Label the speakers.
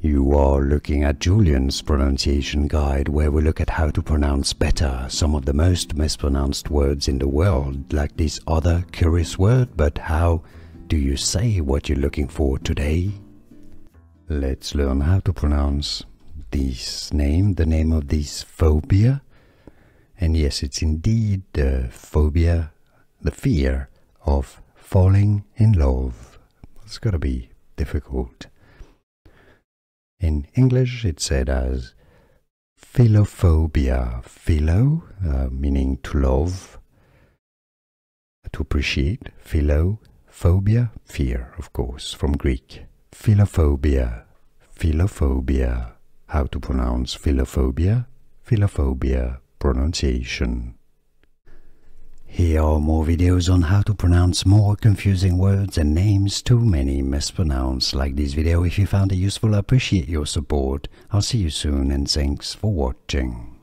Speaker 1: You are looking at Julian's pronunciation guide, where we look at how to pronounce better some of the most mispronounced words in the world, like this other curious word. But how do you say what you're looking for today? Let's learn how to pronounce this name, the name of this phobia. And yes, it's indeed the phobia, the fear of falling in love. It's got to be difficult. In English, it's said as philophobia. Philo, meaning to love, to appreciate. Philophobia, fear, of course, from Greek. Philophobia, philophobia. How to pronounce philophobia? Philophobia pronunciation. Here are more videos on how to pronounce more confusing words and names too many mispronounced. Like this video if you found it useful. I appreciate your support. I'll see you soon and thanks for watching.